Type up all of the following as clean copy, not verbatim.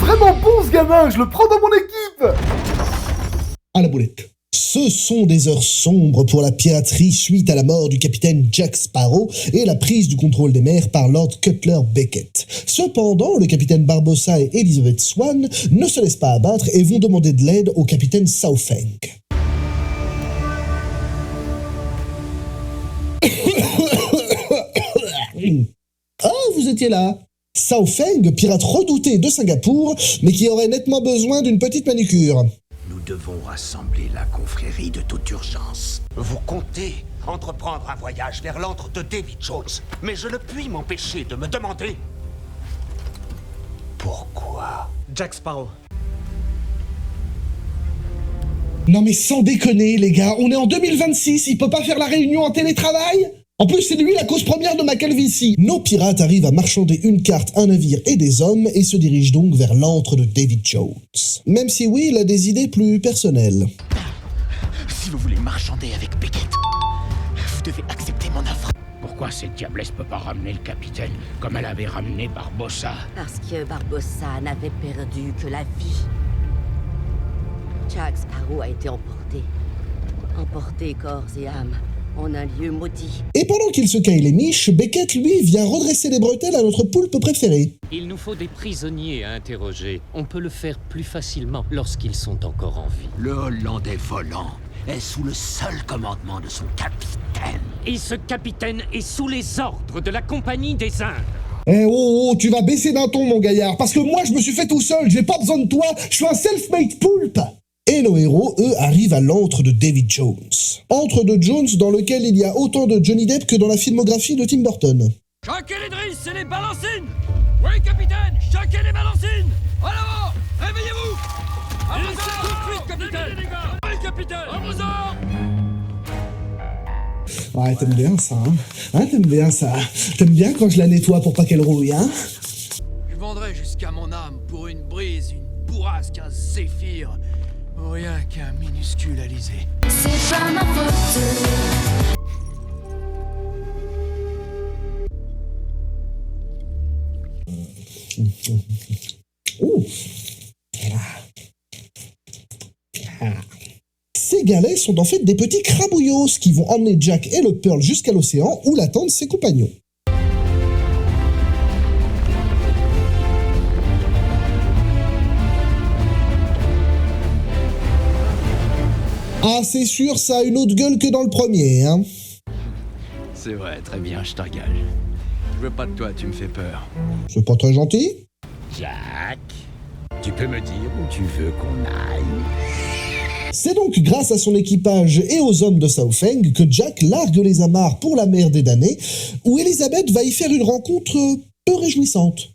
vraiment bon ce gamin, je le prends dans mon équipe. À la boulette. Ce sont des heures sombres pour la piraterie suite à la mort du capitaine Jack Sparrow et la prise du contrôle des mers par Lord Cutler Beckett. Cependant, le capitaine Barbossa et Elizabeth Swann ne se laissent pas abattre et vont demander de l'aide au capitaine Southend. Oh, vous étiez là. Southend, pirate redouté de Singapour, mais qui aurait nettement besoin d'une petite manucure. Nous devons rassembler la confrérie de toute urgence. Vous comptez entreprendre un voyage vers l'antre de Davy Jones, mais je ne puis m'empêcher de me demander... Pourquoi? Jack Sparrow. Non mais sans déconner les gars, on est en 2026, il peut pas faire la réunion en télétravail? En plus c'est lui la cause première de ma calvitie. Nos pirates arrivent à marchander une carte, un navire et des hommes et se dirigent donc vers l'antre de Davy Jones. Même si Will a des idées plus personnelles. Si vous voulez marchander avec Beckett, vous devez accepter mon offre. Pourquoi cette diablesse peut pas ramener le capitaine comme elle avait ramené Barbossa? Parce que Barbossa n'avait perdu que la vie. Jack Sparrow a été emporté. Emporté corps et âme en un lieu maudit. Et pendant qu'il se caille les miches, Beckett, lui, vient redresser les bretelles à notre poulpe préféré. Il nous faut des prisonniers à interroger. On peut le faire plus facilement lorsqu'ils sont encore en vie. Le Hollandais volant est sous le seul commandement de son capitaine. Et ce capitaine est sous les ordres de la Compagnie des Indes. Eh oh, tu vas baisser d'un ton mon gaillard, parce que moi je me suis fait tout seul, j'ai pas besoin de toi, je suis un self-made poulpe. Et nos héros, eux, arrivent à l'antre de Davy Jones. Antre de Jones dans lequel il y a autant de Johnny Depp que dans la filmographie de Tim Burton. Choquez les drisses et les balancines. Oui, capitaine, choquez les balancines. En avant, réveillez-vous. À vous tout de suite, capitaine. Oui, capitaine, à vous. Ouais, t'aimes bien ça, hein, t'aimes bien ça. T'aimes bien quand je la nettoie pour pas qu'elle rouille, hein. Je vendrai jusqu'à mon âme pour une brise, une bourrasque, un zéphyr. Rien qu'un minuscule alizé. C'est pas ma faute. Ces galets sont en fait des petits crabouillos qui vont emmener Jack et le Pearl jusqu'à l'océan où l'attendent ses compagnons. Ah, c'est sûr, ça a une autre gueule que dans le premier, hein. C'est vrai, très bien, je t'engage. Je veux pas de toi, tu me fais peur. C'est pas très gentil. Jack, tu peux me dire où tu veux qu'on aille? C'est donc grâce à son équipage et aux hommes de Southend que Jack largue les amarres pour la mer des damnés, où Elizabeth va y faire une rencontre peu réjouissante.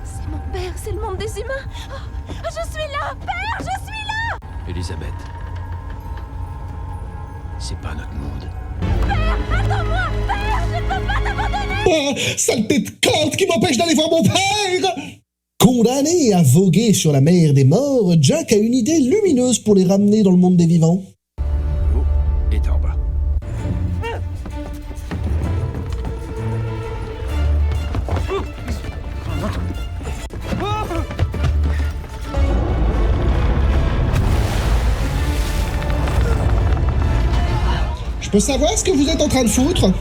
C'est mon père, c'est le monde des humains. Oh, je suis là, père, je suis là. Elisabeth, c'est pas notre monde. Père, attends-moi, père, je ne peux pas t'abandonner. Ah, saleté de côte qui m'empêche d'aller voir mon père! Condamné à voguer sur la mer des morts, Jack a une idée lumineuse pour les ramener dans le monde des vivants. Oh, est en bas. Je peux savoir ce que vous êtes en train de foutre?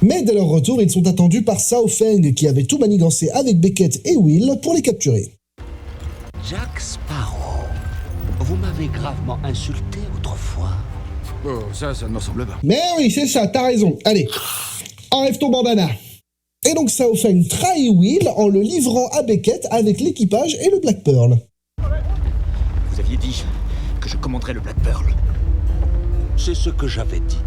Mais dès leur retour, ils sont attendus par Southend qui avait tout manigancé avec Beckett et Will pour les capturer. Jack Sparrow, vous m'avez gravement insulté autrefois. Oh, ça ne me semble pas. Mais oui, c'est ça, t'as raison. Allez, enlève ton bandana. Et donc Southend trahit Will en le livrant à Beckett avec l'équipage et le Black Pearl. Vous aviez dit que je commanderais le Black Pearl. C'est ce que j'avais dit.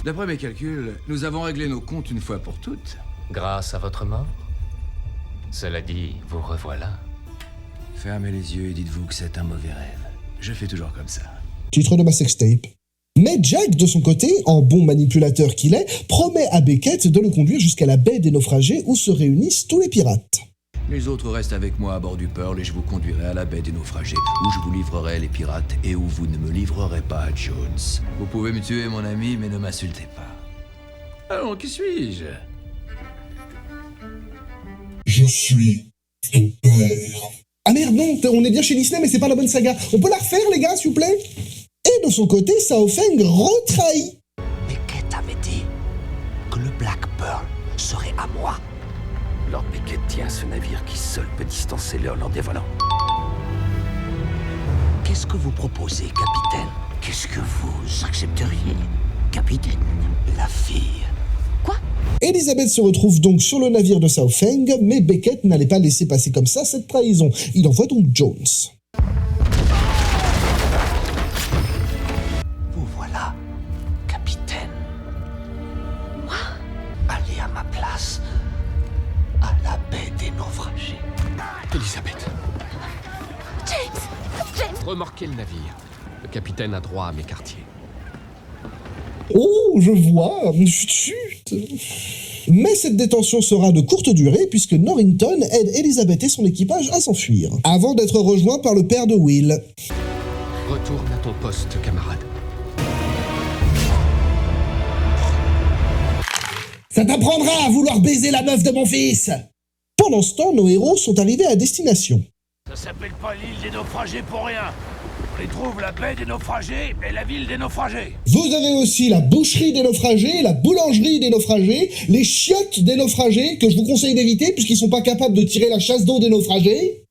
D'après mes calculs, nous avons réglé nos comptes une fois pour toutes. Grâce à votre mort? Cela dit, vous revoilà. Fermez les yeux et dites-vous que c'est un mauvais rêve. Je fais toujours comme ça. Titre de ma sextape. Mais Jack, de son côté, en bon manipulateur qu'il est, promet à Beckett de le conduire jusqu'à la baie des naufragés où se réunissent tous les pirates. Les autres restent avec moi à bord du Pearl et je vous conduirai à la baie des naufragés, où je vous livrerai les pirates et où vous ne me livrerez pas à Jones. Vous pouvez me tuer, mon ami, mais ne m'insultez pas. Oh, qui suis-je? Je suis ton père. Ah merde, non, on est bien chez Disney, mais c'est pas la bonne saga. On peut la refaire, les gars, s'il vous plaît? Et de son côté, Sao Feng retrahit. Beckett avait dit que le Black Pearl serait à moi. Lord Beckett tient ce navire qui seul peut distancer le Hollande des volants. Qu'est-ce que vous proposez, capitaine? Qu'est-ce que vous accepteriez, capitaine? La fille. Elisabeth se retrouve donc sur le navire de Sao Feng, mais Beckett n'allait pas laisser passer comme ça cette trahison. Il envoie donc Jones. Vous voilà, capitaine. Moi? Allez à ma place, à la baie des naufragés. Elisabeth, James! remorquez le navire. Le capitaine a droit à mes quartiers. Oh, je vois, chut. Mais cette détention sera de courte durée puisque Norrington aide Elisabeth et son équipage à s'enfuir, avant d'être rejoint par le père de Will. Retourne à ton poste, camarade. Ça t'apprendra à vouloir baiser la meuf de mon fils! Pendant ce temps, nos héros sont arrivés à destination. Ça s'appelle pas l'île des naufragés pour rien. On y trouve la baie des naufragés et la ville des naufragés. Vous avez aussi la boucherie des naufragés, la boulangerie des naufragés, les chiottes des naufragés, que je vous conseille d'éviter puisqu'ils sont pas capables de tirer la chasse d'eau des naufragés.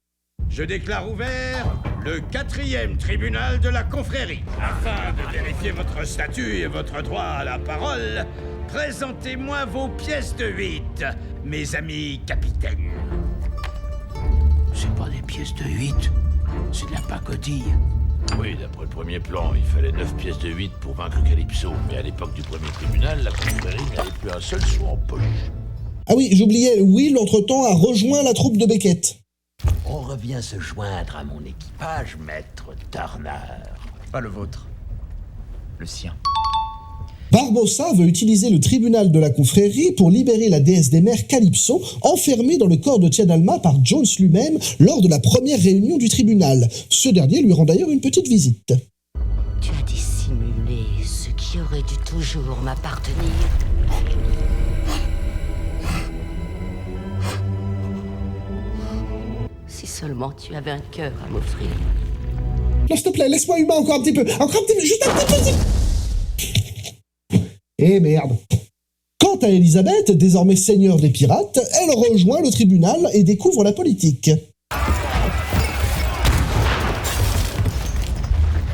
Je déclare ouvert le 4e tribunal de la confrérie. Afin de vérifier votre statut et votre droit à la parole, présentez-moi vos pièces de 8, mes amis capitaines. C'est pas des pièces de 8, c'est de la pacotille. Oui, d'après le premier plan, il fallait 9 pièces de 8 pour vaincre Calypso. Mais à l'époque du premier tribunal, la confrérie n'avait plus un seul sou en poche. Ah oui, j'oubliais, Will, entre-temps, a rejoint la troupe de Beckett. On revient se joindre à mon équipage, maître Turner. Pas le vôtre. Le sien. Barbossa veut utiliser le tribunal de la confrérie pour libérer la déesse des mers Calypso, enfermée dans le corps de Tiadalma par Jones lui-même lors de la première réunion du tribunal. Ce dernier lui rend d'ailleurs une petite visite. Tu as dissimulé ce qui aurait dû toujours m'appartenir. Si seulement tu avais un cœur à m'offrir. Non, s'il te plaît, laisse-moi humain encore un petit peu. Encore un petit peu, juste un petit peu. Eh merde. Quant à Elisabeth, désormais seigneur des pirates, elle rejoint le tribunal et découvre la politique.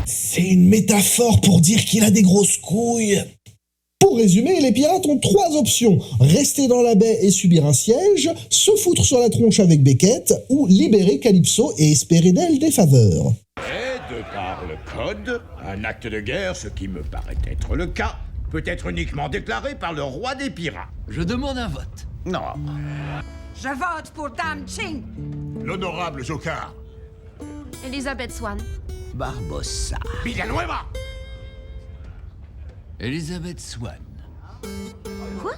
C'est une métaphore pour dire qu'il a des grosses couilles. Pour résumer, les pirates ont 3 options. Rester dans la baie et subir un siège, se foutre sur la tronche avec Beckett, ou libérer Calypso et espérer d'elle des faveurs. Et de par le code, un acte de guerre, ce qui me paraît être le cas, peut être uniquement déclaré par le roi des pirates. Je demande un vote. Non. Je vote pour Dame Ching. L'honorable Jokar. Elisabeth Swan. Barbossa. Villanueva. Elisabeth Swan. Quoi?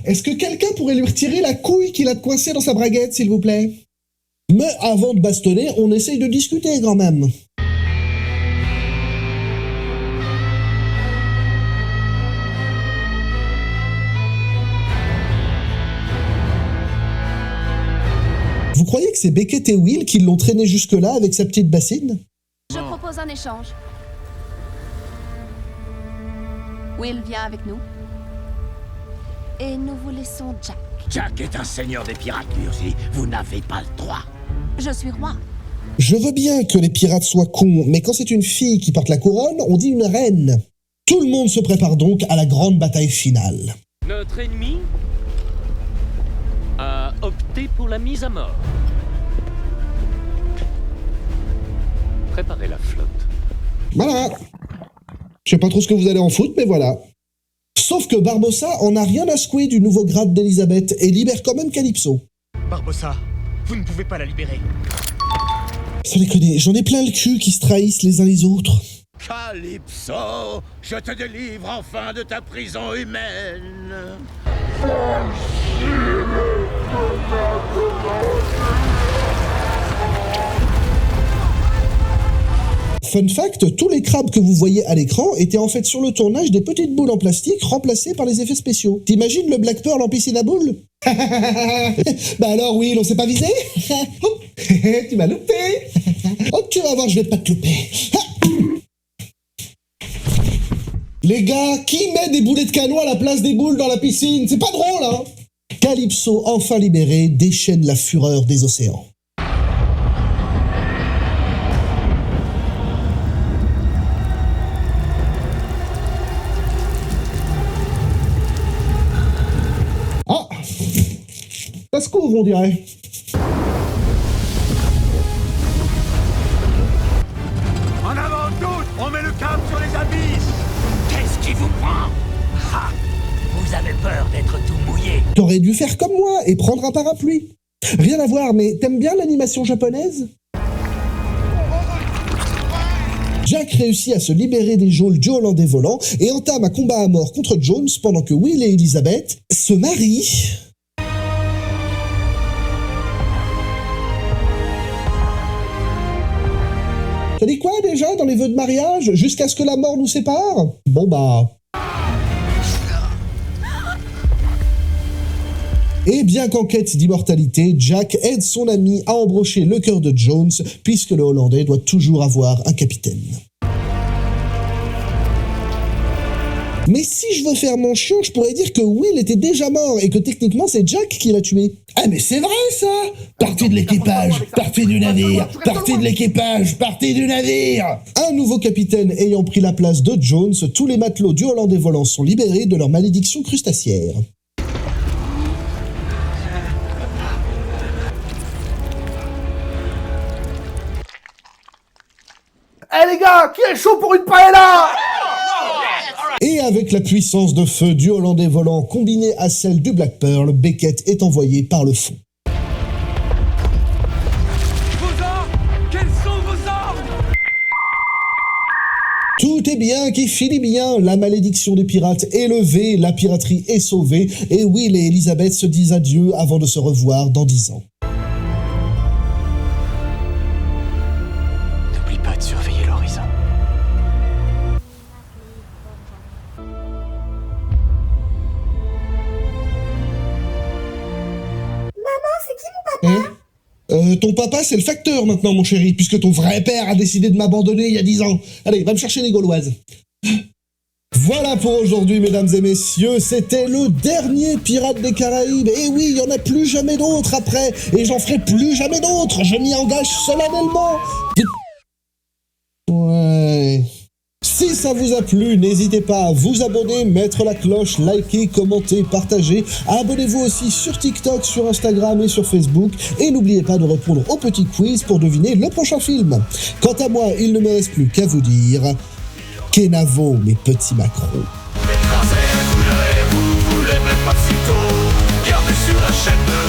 Est-ce que quelqu'un pourrait lui retirer la couille qu'il a coincée dans sa braguette, s'il vous plaît? Mais avant de bastonner, on essaye de discuter quand même. Vous croyez que c'est Beckett et Will qui l'ont traîné jusque-là avec sa petite bassine? Je propose un échange. Will vient avec nous. Et nous vous laissons Jack. Jack est un seigneur des pirates, lui aussi. Vous n'avez pas le droit. Je suis roi. Je veux bien que les pirates soient cons, mais quand c'est une fille qui porte la couronne, on dit une reine. Tout le monde se prépare donc à la grande bataille finale. Notre ennemi a opté pour la mise à mort. Préparez la flotte. Voilà. Je sais pas trop ce que vous allez en foutre, mais voilà. Sauf que Barbossa en a rien à secouer du nouveau grade d'Elisabeth et libère quand même Calypso. Barbossa, vous ne pouvez pas la libérer. Sans déconner, j'en ai plein le cul qui se trahissent les uns les autres. Calypso, je te délivre enfin de ta prison humaine. fun fact, tous les crabes que vous voyez à l'écran étaient en fait sur le tournage des petites boules en plastique remplacées par les effets spéciaux. T'imagines le Black Pearl en piscine à boules? Bah alors oui, on s'est pas visé? Tu m'as loupé. Oh, tu vas voir, je vais pas te louper. Les gars, qui met des boulets de canon à la place des boules dans la piscine? C'est pas drôle, hein? Calypso, enfin libéré, déchaîne la fureur des océans. Ah! Ça se couvre, on dirait. En avant tous, on met le cap sur les abysses. Qu'est-ce qui vous prend? Ah, vous avez peur d'être tout mouillé. T'aurais dû faire comme moi et prendre un parapluie. Rien à voir, mais t'aimes bien l'animation japonaise? Jack réussit à se libérer des geôles du Hollandais volant et entame un combat à mort contre Jones pendant que Will et Elizabeth se marient. T'as dit quoi déjà dans les vœux de mariage? Jusqu'à ce que la mort nous sépare? Bon bah... Et bien qu'en quête d'immortalité, Jack aide son ami à embrocher le cœur de Jones, puisque le Hollandais doit toujours avoir un capitaine. Mais si je veux faire mon chiant, je pourrais dire que Will était déjà mort et que techniquement c'est Jack qui l'a tué. Ah mais c'est vrai ça! Partie de l'équipage, partie du navire, partie de l'équipage, partie du navire! Un nouveau capitaine ayant pris la place de Jones, tous les matelots du Hollandais volant sont libérés de leur malédiction crustacéaire. Eh les gars, qui est chaud pour une paella? Et avec la puissance de feu du Hollandais volant combinée à celle du Black Pearl, Beckett est envoyé par le fond. Vos ordres? Quels sont vos ordres? Tout est bien qui finit bien, la malédiction des pirates est levée, la piraterie est sauvée, et Will et Elizabeth se disent adieu avant de se revoir dans 10 ans. N'oublie pas de surveiller l'horizon. Ton papa, c'est le facteur maintenant, mon chéri, puisque ton vrai père a décidé de m'abandonner il y a 10 ans. Allez, va me chercher les Gauloises. Voilà pour aujourd'hui, mesdames et messieurs, c'était le dernier Pirate des Caraïbes. Et oui, il n'y en a plus jamais d'autres après, et j'en ferai plus jamais d'autres, je m'y engage solennellement. Ouais... Si ça vous a plu, n'hésitez pas à vous abonner, mettre la cloche, liker, commenter, partager. Abonnez-vous aussi sur TikTok, sur Instagram et sur Facebook. Et n'oubliez pas de répondre au petit quiz pour deviner le prochain film. Quant à moi, il ne me reste plus qu'à vous dire... Kenavo, mes petits macros. Vous l'aimez pas si tôt, regardez sur la chaîne de